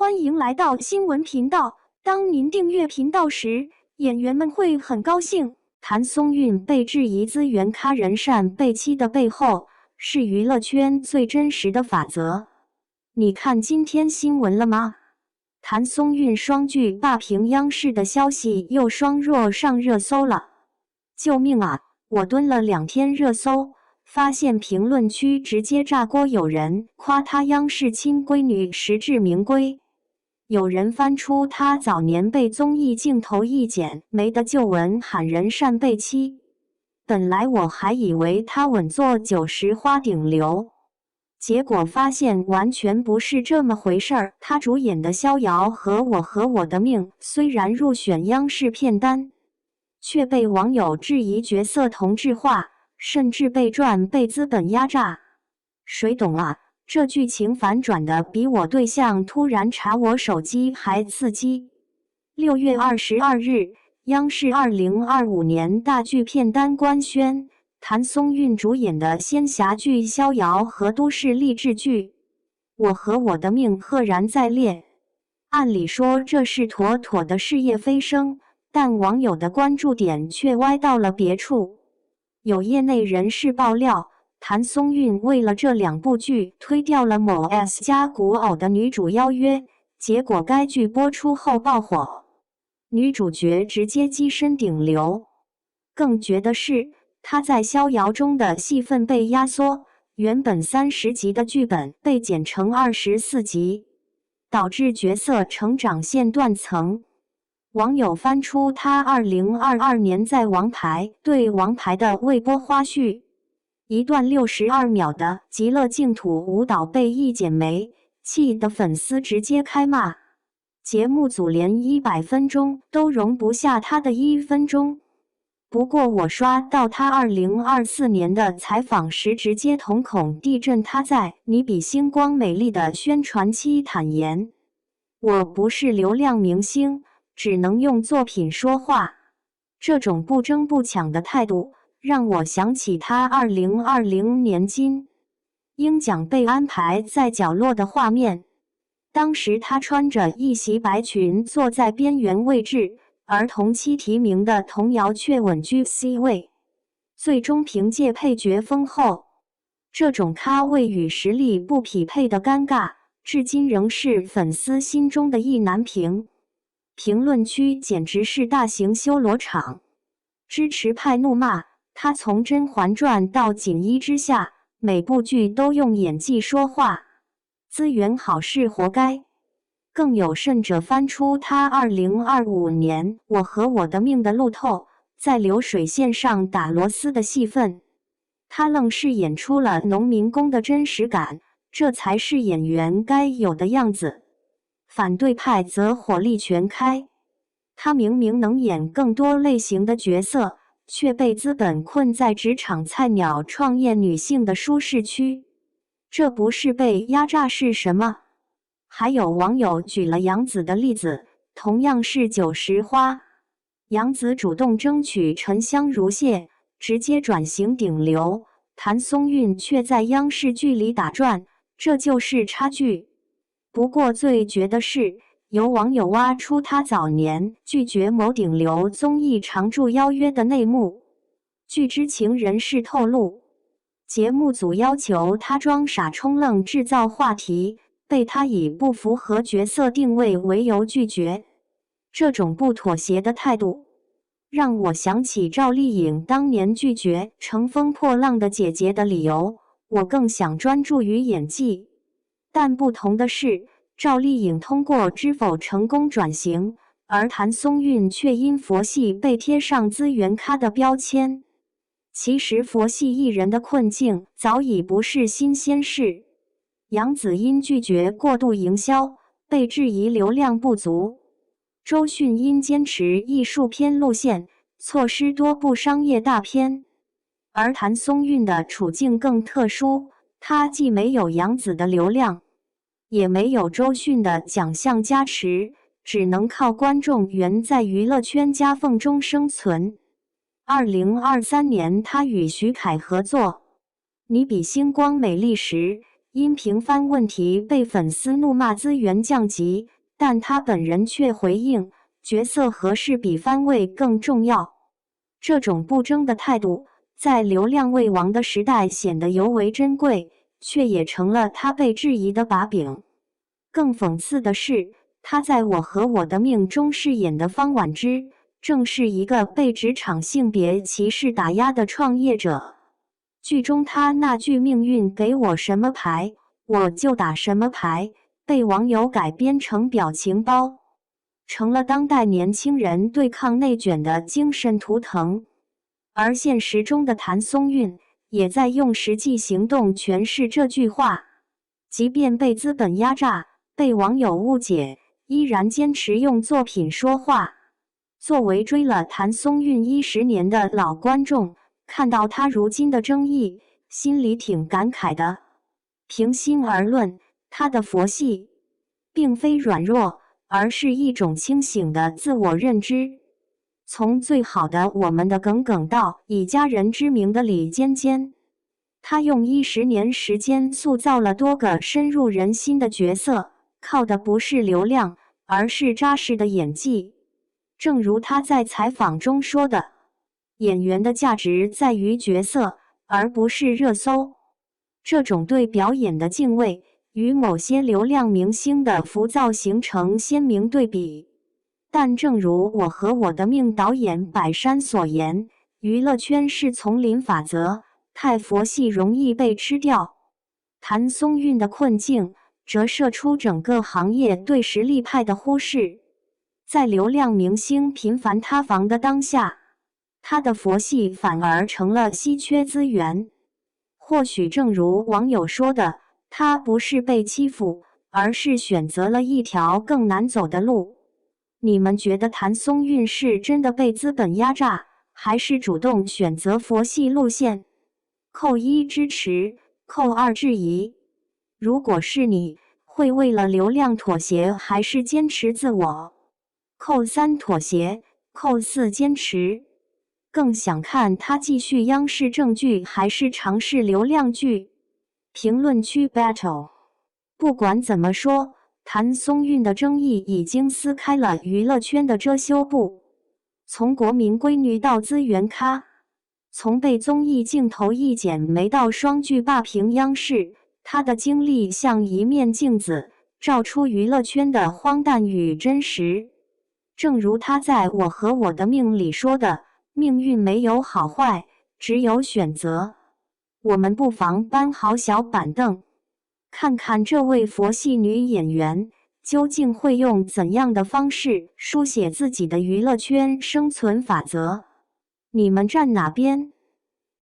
欢迎来到新闻频道。当您订阅频道时，演员们会很高兴。谭松韵被质疑资源咖人善被欺的背后，是娱乐圈最真实的法则。你看今天新闻了吗？谭松韵双剧霸屏央视的消息又双弱上热搜了。救命啊！我蹲了2天热搜，发现评论区直接炸锅，有人夸她央视亲闺女实至名归。有人翻出他早年被综艺镜头一剪没的旧闻，喊人善被欺。本来我还以为他稳坐90花顶流，结果发现完全不是这么回事儿。他主演的《逍遥》和《我和我的命》虽然入选央视片单，却被网友质疑角色同质化，甚至被赚被资本压榨。谁懂啊？这剧情反转的比我对象突然查我手机还刺激。6月22日，央视2025年大剧片单官宣，谭松韵主演的仙侠剧《逍遥》和都市励志剧《我和我的命》赫然在列。按理说这是妥妥的事业飞升，但网友的关注点却歪到了别处。有业内人士爆料，谭松韵为了这2部剧推掉了某 S 家古偶的女主邀约，结果该剧播出后爆火，女主角直接跻身顶流。更绝的是，她在《逍遥》中的戏份被压缩，原本30集的剧本被剪成24集，导致角色成长线断层。网友翻出她2022年在《王牌》对《王牌》的未播花絮，一段62秒的极乐净土舞蹈被一剪没，气的粉丝直接开骂。节目组连100分钟都容不下他的1分钟。不过我刷到他2024年的采访时，直接瞳孔地震。他在《你比星光美丽》的宣传期坦言：“我不是流量明星，只能用作品说话。”这种不争不抢的态度，让我想起他2020年金鹰奖被安排在角落的画面。当时他穿着一袭白裙坐在边缘位置，而同期提名的童谣却稳居 C 位，最终凭借配角封后。这种咖位与实力不匹配的尴尬，至今仍是粉丝心中的意难平。评论区简直是大型修罗场，支持派怒骂他从《甄嬛传》到《锦衣之下》，每部剧都用演技说话，资源好是活该。更有甚者翻出他2025年《我和我的命》的路透，在流水线上打螺丝的戏份，他愣是演出了农民工的真实感，这才是演员该有的样子。反对派则火力全开，他明明能演更多类型的角色，却被资本困在职场菜鸟创业女性的舒适区，这不是被压榨是什么？还有网友举了杨紫的例子，同样是90花，杨紫主动争取沉香如屑，直接转型顶流，谭松韵却在央视剧里打转，这就是差距。不过最绝的是，有网友挖出他早年拒绝某顶流综艺常驻邀约的内幕。据知情人士透露，节目组要求他装傻充愣制造话题，被他以不符合角色定位为由拒绝。这种不妥协的态度，让我想起赵丽颖当年拒绝《乘风破浪的姐姐》的理由：我更想专注于演技。但不同的是，赵丽颖通过《知否》成功转型，而谭松韵却因佛系被贴上资源咖的标签。其实佛系艺人的困境早已不是新鲜事。杨紫因拒绝过度营销，被质疑流量不足；周迅因坚持艺术片路线，错失多部商业大片。而谭松韵的处境更特殊，她既没有杨紫的流量，也没有周迅的奖项加持，只能靠观众缘在娱乐圈夹缝中生存。2023年，她与徐凯合作《你比星光美丽》时，因频繁问题被粉丝怒骂资源降级，但他本人却回应，角色合适比番位更重要。这种不争的态度，在流量为王的时代显得尤为珍贵，却也成了他被质疑的把柄。更讽刺的是，他在我和我的命中饰演的方婉之，正是一个被职场性别歧视打压的创业者。剧中他那句命运给我什么牌，我就打什么牌，被网友改编成表情包，成了当代年轻人对抗内卷的精神图腾。而现实中的谭松韵也在用实际行动诠释这句话，即便被资本压榨，被网友误解，依然坚持用作品说话。作为追了谭松韵10年的老观众，看到他如今的争议，心里挺感慨的。平心而论，他的佛系并非软弱，而是一种清醒的自我认知。从最好的我们的耿耿到以家人之名的李尖尖，他用10年时间塑造了多个深入人心的角色，靠的不是流量，而是扎实的演技。正如他在采访中说的，演员的价值在于角色，而不是热搜。这种对表演的敬畏，与某些流量明星的浮躁形成鲜明对比。但正如我和我的命导演百山所言，娱乐圈是丛林法则，太佛系容易被吃掉。谭松韵的困境，折射出整个行业对实力派的忽视。在流量明星频繁塌房的当下，他的佛系反而成了稀缺资源。或许正如网友说的，他不是被欺负，而是选择了一条更难走的路。你们觉得谭松韵是真的被资本压榨，还是主动选择佛系路线？扣1支持，扣2质疑。如果是你，会为了流量妥协还是坚持自我？扣3妥协，扣4坚持。更想看他继续央视正剧还是尝试流量剧？评论区 battle。不管怎么说，谭松韵的争议已经撕开了娱乐圈的遮羞布。从国民闺女到资源咖，从被综艺镜头一剪梅到双剧霸屏央视，她的经历像一面镜子，照出娱乐圈的荒诞与真实。正如他在《我和我的命》里说的，命运没有好坏，只有选择。我们不妨搬好小板凳，看看这位佛系女演员究竟会用怎样的方式书写自己的娱乐圈生存法则。你们站哪边？